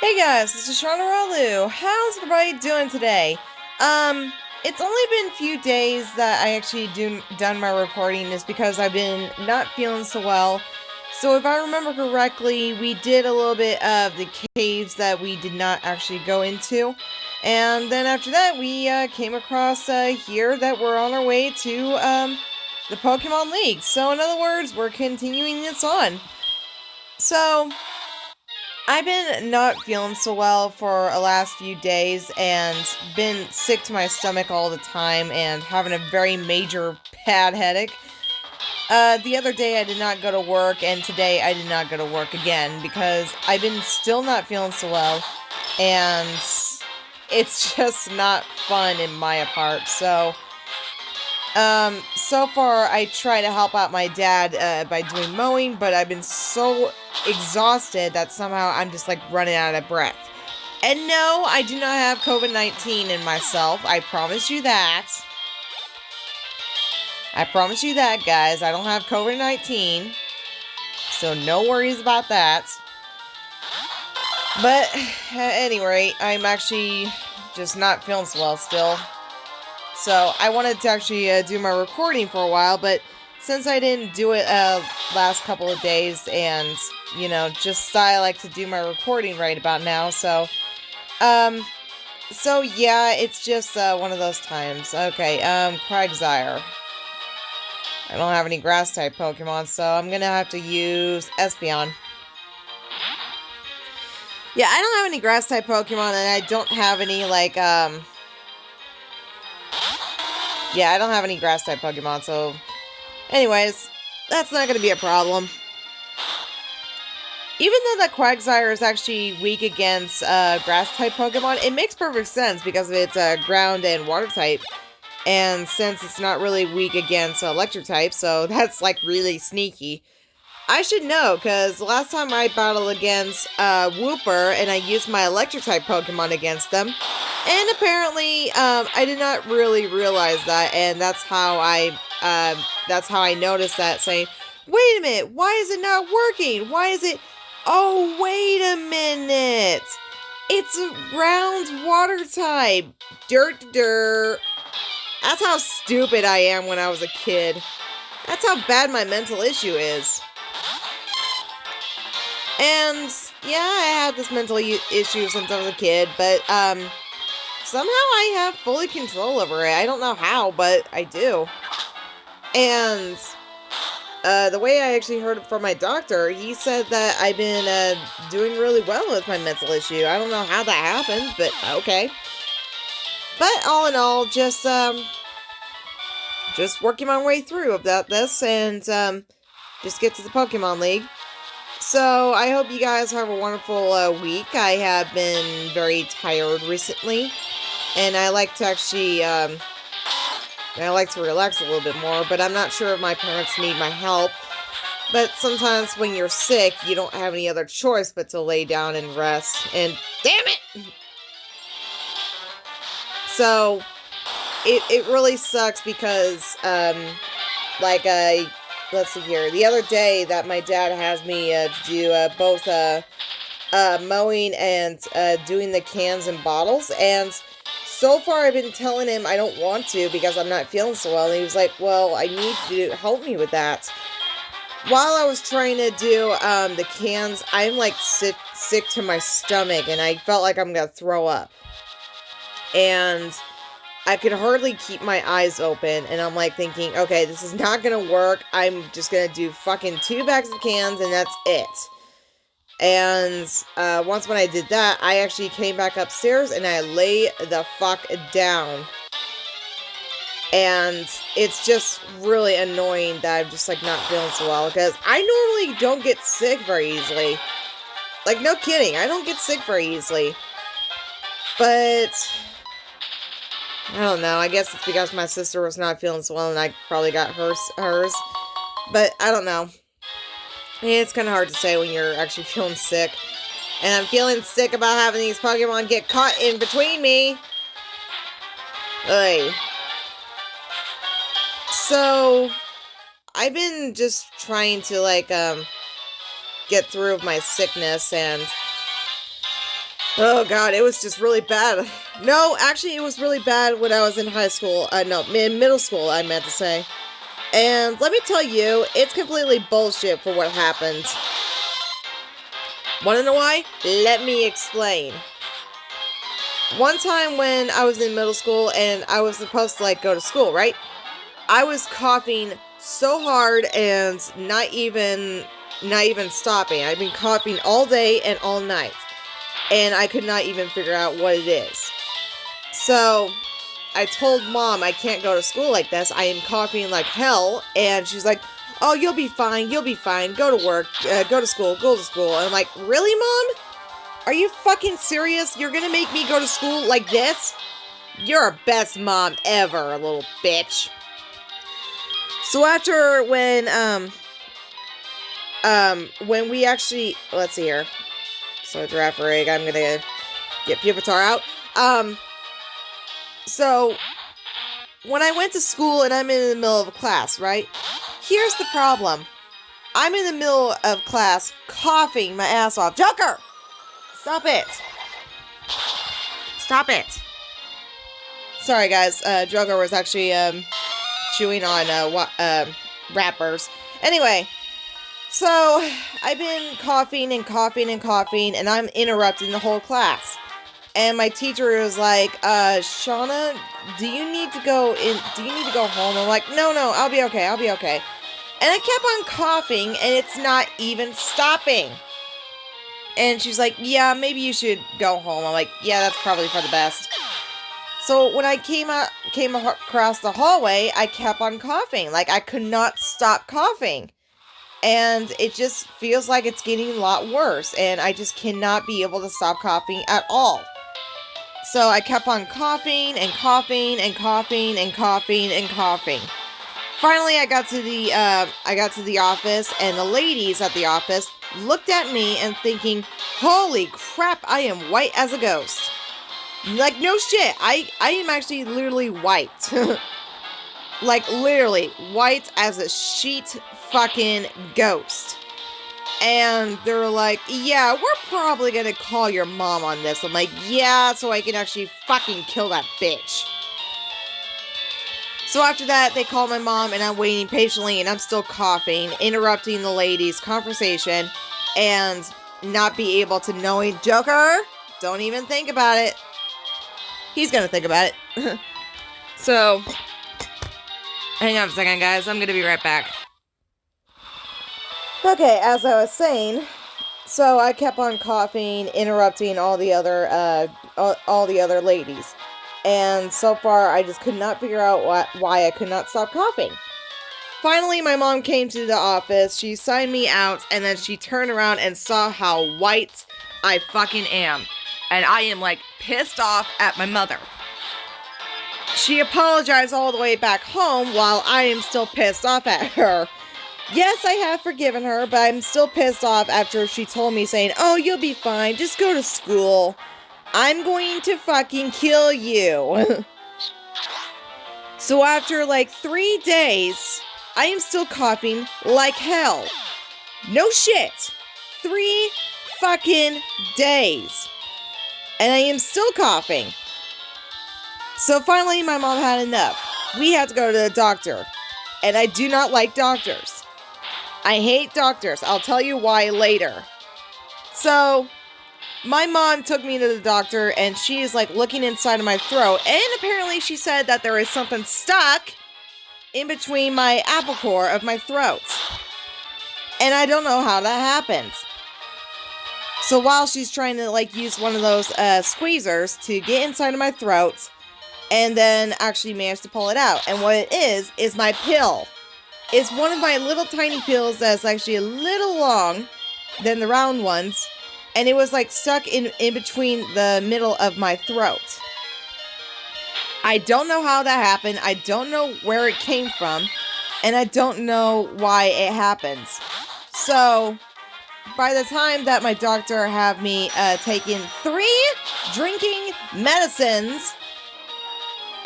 Hey guys, this is Shauna. How's everybody doing today? It's only been a few days that I actually done my recording is because I've been not feeling so well. So if I remember correctly, we did a little bit of the caves that we did not actually go into. And then after that, we came across here that we're on our way to the Pokemon League. So in other words, we're continuing this on. So I've been not feeling so well for the last few days and been sick to my stomach all the time and having a very major bad headache. The other day I did not go to work and today I did not go to work again because I've been still not feeling so well and it's just not fun in my part. So far I try to help out my dad by doing mowing, but I've been so exhausted that somehow I'm just like running out of breath. And no, I do not have COVID-19 in myself. I promise you that. I promise you that, guys. I don't have COVID-19. So no worries about that. But at any rate, I'm actually just not feeling so well still. So I wanted to actually do my recording for a while, but since I didn't do it last couple of days and, you know, just I like to do my recording right about now, so yeah, it's just one of those times. Okay, Quagsire. I don't have any grass-type Pokemon, so I'm gonna have to use Espeon. Yeah, I don't have any grass-type Pokemon, and I don't have any, like, yeah, I don't have any grass-type Pokemon, so anyways, that's not going to be a problem. Even though that Quagsire is actually weak against grass-type Pokemon, it makes perfect sense because of its ground and water type. And since it's not really weak against electric type, so that's like really sneaky. I should know, because last time I battled against Wooper and I used my electric type Pokemon against them, and apparently I did not really realize that, and that's how I noticed that, saying, wait a minute, why is it not working? Why is it... Oh, wait a minute! It's a ground water type! Dirt. That's how stupid I am when I was a kid. That's how bad my mental issue is. And, yeah, I had this mental issue since I was a kid, but, somehow I have fully control over it. I don't know how, but I do. And the way I actually heard it from my doctor, he said that I've been doing really well with my mental issue. I don't know how that happened, but okay. But all in all, just working my way through about this and just get to the Pokemon League. So I hope you guys have a wonderful week. I have been very tired recently. And I like to actually, I like to relax a little bit more, but I'm not sure if my parents need my help. But sometimes when you're sick, you don't have any other choice but to lay down and rest. And damn it! So, it really sucks because, let's see here. The other day that my dad has me do both mowing and doing the cans and bottles, and so far, I've been telling him I don't want to because I'm not feeling so well. And he was like, well, I need you to help me with that. While I was trying to do the cans, I'm like sick to my stomach. And I felt like I'm going to throw up. And I could hardly keep my eyes open. And I'm like thinking, okay, this is not going to work. I'm just going to do fucking 2 bags of cans and that's it. And once when I did that, I actually came back upstairs and I lay the fuck down. And it's just really annoying that I'm just like not feeling so well because I normally don't get sick very easily. Like, no kidding, I don't get sick very easily. But I don't know, I guess it's because my sister was not feeling so well and I probably got hers. But I don't know. It's kind of hard to say when you're actually feeling sick. And I'm feeling sick about having these Pokemon get caught in between me. Ugh. So, I've been just trying to, like, get through my sickness, and Oh god, it was just really bad. No, actually it was really bad when I was in high school. No, in middle school, I meant to say. And let me tell you, it's completely bullshit for what happened. Wanna know why? Let me explain. One time when I was in middle school and I was supposed to, like, go to school, right? I was coughing so hard and not even stopping. I've been coughing all day and all night. And I could not even figure out what it is. So I told Mom I can't go to school like this. I am coughing like hell. And she's like, oh, you'll be fine. You'll be fine. Go to work. Go to school. Go to school. And I'm like, really, Mom? Are you fucking serious? You're gonna make me go to school like this? You're a best mom ever, little bitch. So after when we actually, let's see here. So giraffe rig, I'm gonna get Pupitar out. So when I went to school and I'm in the middle of a class, right? Here's the problem. I'm in the middle of class coughing my ass off. Joker! Stop it! Stop it! Sorry guys, Joker was actually chewing on wrappers. Anyway, so I've been coughing and coughing and coughing, and I'm interrupting the whole class. And my teacher was like, Shauna, do you need to go home? I'm like, no, I'll be okay. And I kept on coughing, and it's not even stopping. And she's like, yeah, maybe you should go home. I'm like, yeah, that's probably for the best. So when I came across the hallway, I kept on coughing. Like, I could not stop coughing. And it just feels like it's getting a lot worse. And I just cannot be able to stop coughing at all. So I kept on coughing and coughing and coughing and coughing and coughing. Finally, I got to the office, and the ladies at the office looked at me and thinking, holy crap, I am white as a ghost. Like, no shit, I am actually literally white. Like, literally, white as a sheet fucking ghost. And they're like, yeah, we're probably gonna call your mom on this. I'm like, yeah, so I can actually fucking kill that bitch. So after that, they call my mom, and I'm waiting patiently, and I'm still coughing, interrupting the ladies' conversation, and not be able to know Joker, don't even think about it. He's gonna think about it. So, hang on a second, guys. I'm gonna be right back. Okay, as I was saying, so I kept on coughing, interrupting all the other ladies. And so far, I just could not figure out why I could not stop coughing. Finally, my mom came to the office, she signed me out, and then she turned around and saw how white I fucking am. And I am, like, pissed off at my mother. She apologized all the way back home while I am still pissed off at her. Yes, I have forgiven her, but I'm still pissed off after she told me saying, oh, you'll be fine, just go to school. I'm going to fucking kill you. So after like 3 days, I am still coughing like hell. No shit. 3 fucking days. And I am still coughing. So finally, my mom had enough. We had to go to the doctor. And I do not like doctors. I hate doctors. I'll tell you why later. So, my mom took me to the doctor, and she is like looking inside of my throat, and apparently she said that there is something stuck in between my apple core of my throat. And I don't know how that happens. So while she's trying to like use one of those squeezers to get inside of my throat, and then actually manage to pull it out. And what it is my pill. It's one of my little tiny pills that's actually a little long than the round ones. And it was like stuck in between the middle of my throat. I don't know how that happened. I don't know where it came from. And I don't know why it happens. So, by the time that my doctor had me taking 3 drinking medicines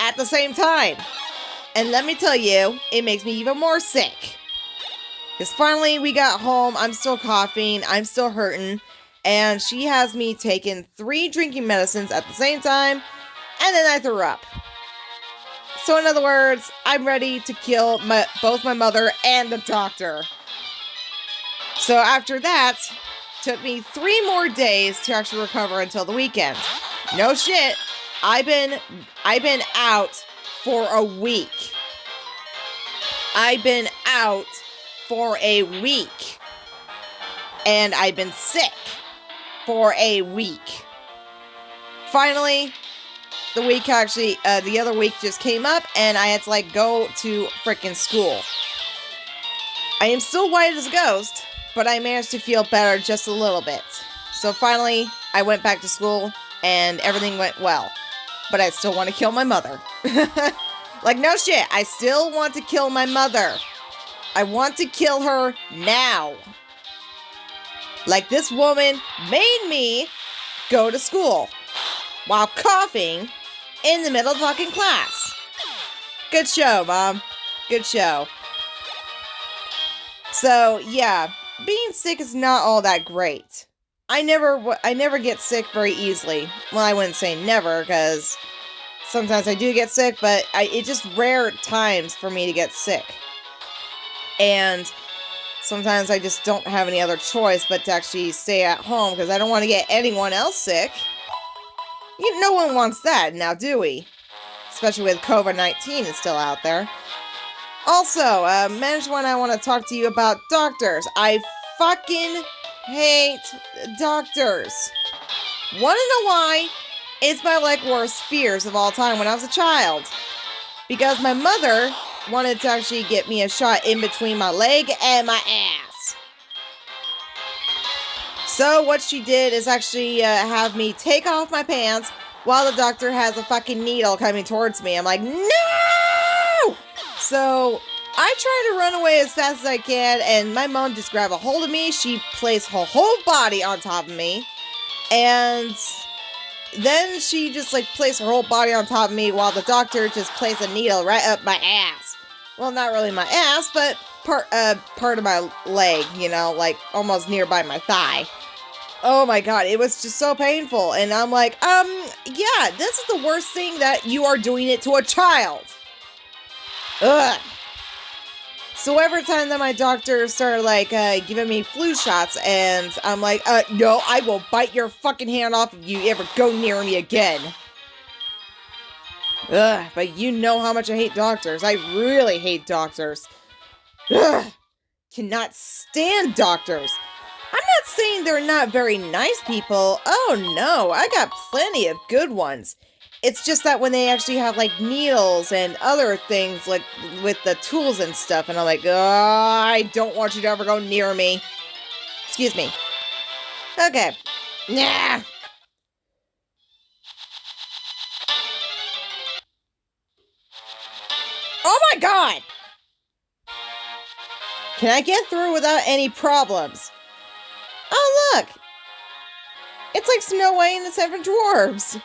at the same time. And let me tell you, it makes me even more sick. Because finally we got home, I'm still coughing, I'm still hurting. and she has me taking 3 drinking medicines at the same time, and then I threw up. So in other words, I'm ready to kill both my mother and the doctor. So after that, took me 3 more days to actually recover until the weekend. No shit, I've been out for a week. I've been out for a week. And I've been sick for a week. Finally, the other week just came up, and I had to, go to frickin' school. I am still white as a ghost, but I managed to feel better just a little bit. So finally, I went back to school, and everything went well. But I still want to kill my mother. No shit, I still want to kill my mother. I want to kill her now. This woman made me go to school while coughing in the middle of fucking class. Good show, Mom. Good show. So, yeah, being sick is not all that great. I never get sick very easily. Well, I wouldn't say never, because sometimes I do get sick, but it's just rare times for me to get sick. And sometimes I just don't have any other choice but to actually stay at home, because I don't want to get anyone else sick. No one wants that now, do we? Especially with COVID-19 is still out there. Also, management, I want to talk to you about doctors. I fucking hate doctors. Want to know why? It's my worst fears of all time when I was a child. Because my mother wanted to actually get me a shot in between my leg and my ass. So what she did is actually have me take off my pants while the doctor has a fucking needle coming towards me. I'm like, no! So I try to run away as fast as I can, and my mom just grabbed a hold of me. She placed her whole body on top of me, and then she just placed her whole body on top of me while the doctor just placed a needle right up my ass. Well, not really my ass, but part of my leg, almost nearby my thigh. Oh my god, it was just so painful. And I'm like, yeah, this is the worst thing that you are doing it to a child. Ugh. So every time that my doctor started, giving me flu shots, and I'm like, no, I will bite your fucking hand off if you ever go near me again. Ugh, but you know how much I hate doctors. I really hate doctors. Ugh, cannot stand doctors. I'm not saying they're not very nice people. Oh no, I got plenty of good ones. It's just that when they actually have needles and other things with the tools and stuff, and I'm like, oh, I don't want you to ever go near me. Excuse me. Okay. Nah. Oh my god! Can I get through without any problems? Oh, look! It's like Snow White and the Seven Dwarfs.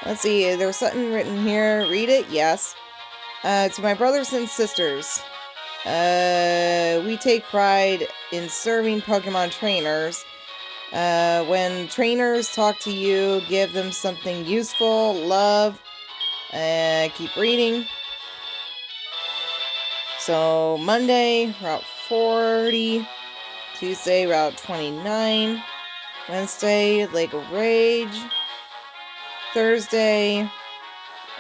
Let's see, there was something written here. Read it? Yes. To my brothers and sisters. We take pride in serving Pokemon trainers. When trainers talk to you, give them something useful. Love. Keep reading. So, Monday, Route 40. Tuesday, Route 29. Wednesday, Lake of Rage. Thursday,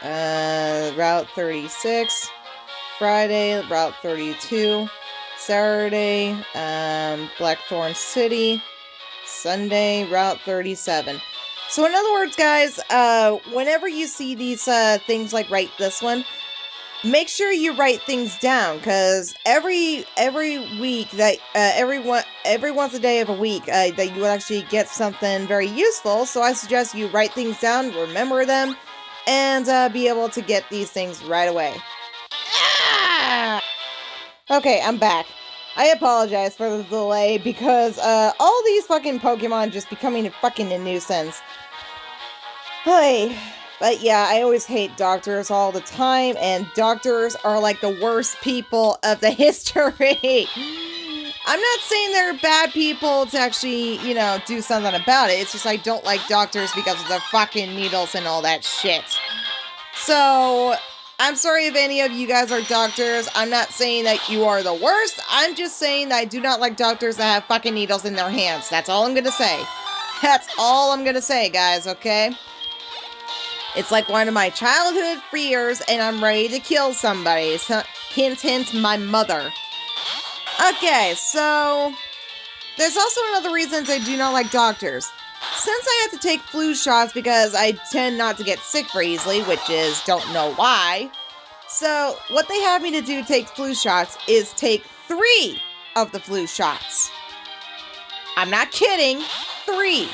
Route 36. Friday, Route 32. Saturday, Blackthorn City. Sunday, Route 37. So in other words, guys, whenever you see these things like this one, make sure you write things down, because every week that every once a day of a week that you will actually get something very useful. So I suggest you write things down, remember them, and be able to get these things right away. Ah! Okay, I'm back. I apologize for the delay, because all these fucking Pokemon just becoming a fucking nuisance. Hey. But yeah, I always hate doctors all the time, and doctors are the worst people of the history. I'm not saying they're bad people to actually, you know, do something about it. It's just I don't like doctors because of the fucking needles and all that shit. So, I'm sorry if any of you guys are doctors. I'm not saying that you are the worst. I'm just saying that I do not like doctors that have fucking needles in their hands. That's all I'm gonna say. That's all I'm gonna say, guys, okay? It's like one of my childhood fears, and I'm ready to kill somebody. So, hint, hint, my mother. Okay, so there's also another reason I do not like doctors. Since I have to take flu shots because I tend not to get sick very easily, which is don't know why. So what they have me to do to take flu shots is take 3 of the flu shots. I'm not kidding. 3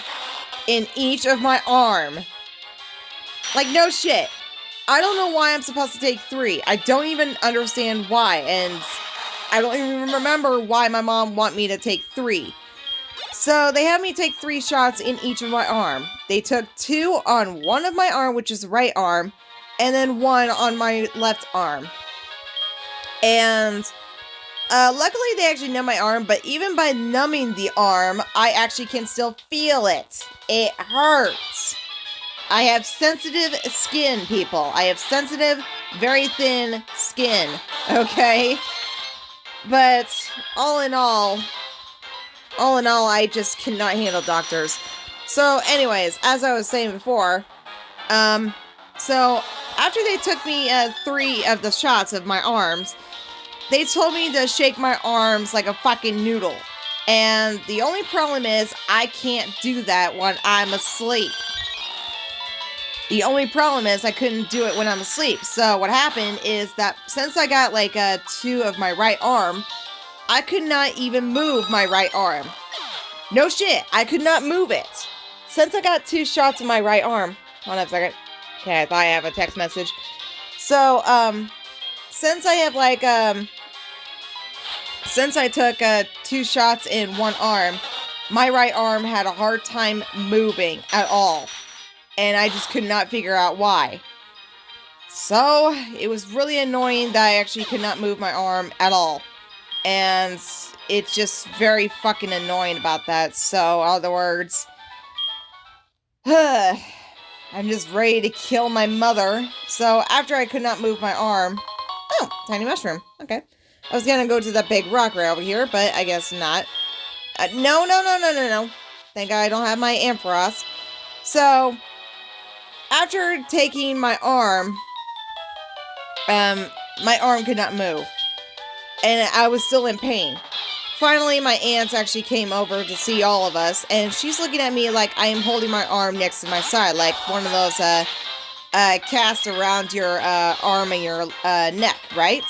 in each of my arm. Like, no shit. I don't know why I'm supposed to take 3. I don't even understand why, and I don't even remember why my mom want me to take 3. So they have me take 3 shots in each of my arm. They took 2 on one of my arm, which is the right arm, and then 1 on my left arm. And luckily they actually numb my arm, but even by numbing the arm, I actually can still feel it. It hurts. I have sensitive skin, people. I have sensitive, very thin skin, okay? But all in all, I just cannot handle doctors. So anyways, as I was saying before, so after they took me 3 of the shots of my arms, they told me to shake my arms like a fucking noodle. And the only problem is I can't do that when I'm asleep. The only problem is I couldn't do it when I'm asleep. So what happened is that since I got like 2 of my right arm, I could not even move my right arm. No shit, I could not move it. Since I got 2 shots in my right arm, hold on a second. Okay, I thought I have a text message. So, since I have like, since I took 2 shots in one arm, my right arm had a hard time moving at all. And I just could not figure out why. So, it was really annoying that I actually could not move my arm at all. And it's just very fucking annoying about that. So, in other words, I'm just ready to kill my mother. So, after I could not move my arm... Oh, tiny mushroom. Okay. I was gonna go to that big rock right over here, but I guess not. No. Thank God I don't have my Ampharos. So... After taking my arm could not move. And I was still in pain. Finally, my aunt actually came over to see all of us, and she's looking at me like I am holding my arm next to my side, like one of those, cast around your, arm and your, neck, right?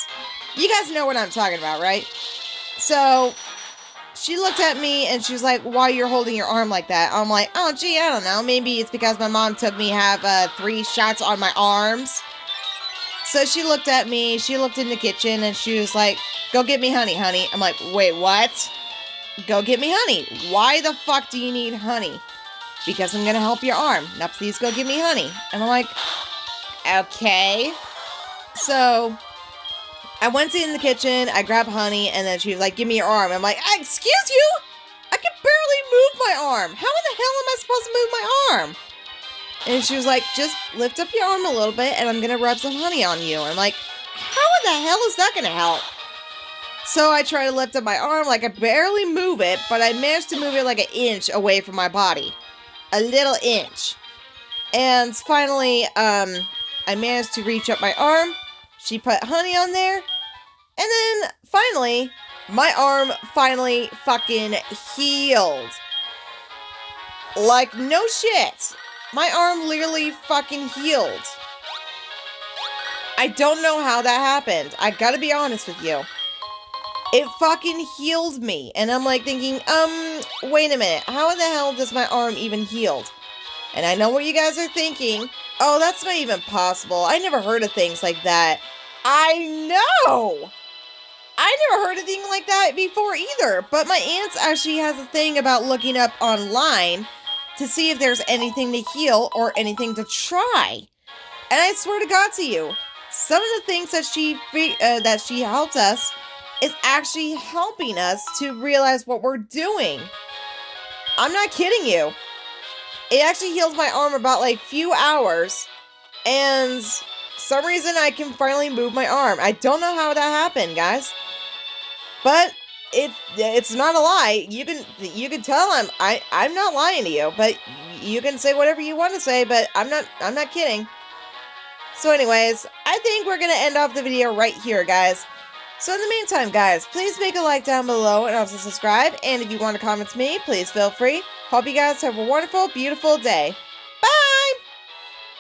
You guys know what I'm talking about, right? So... She looked at me and she was like, why you're holding your arm like that? I'm like, oh, gee, I don't know. Maybe it's because my mom took me have 3 shots on my arms. So she looked at me, she looked in the kitchen, and she was like, go get me honey, honey. I'm like, wait, what? Go get me honey. Why the fuck do you need honey? Because I'm going to help your arm. Now please go get me honey. And I'm like, okay. So... I went in the kitchen, I grabbed honey, and then she was like, give me your arm. I'm like, excuse you? I can barely move my arm. How in the hell am I supposed to move my arm? And she was like, just lift up your arm a little bit, and I'm going to rub some honey on you. And I'm like, how in the hell is that going to help? So I try to lift up my arm, like I barely move it, but I managed to move it like an inch away from my body. A little inch. And finally, I managed to reach up my arm. She put honey on there. And then, finally, my arm finally fucking healed. Like, no shit. My arm literally fucking healed. I don't know how that happened. I gotta be honest with you. It fucking healed me. And I'm like thinking, wait a minute. How in the hell does my arm even healed? And I know what you guys are thinking. Oh, that's not even possible. I never heard of things like that. I know! I never heard a thing like that before either, but my aunt actually has a thing about looking up online to see if there's anything to heal or anything to try. And I swear to God to you, some of the things that she helped us is actually helping us to realize what we're doing. I'm not kidding you. It actually heals my arm about like few hours, and some reason I can finally move my arm. I don't know how that happened, guys, but it's not a lie. You can tell I'm not lying to you, but you can say whatever you want to say, but I'm not kidding. So anyways, I think we're gonna end off the video right here, guys. So in the meantime, guys, please make a like down below and also subscribe. And if you want to comment to me, please feel free. Hope you guys have a wonderful, beautiful day.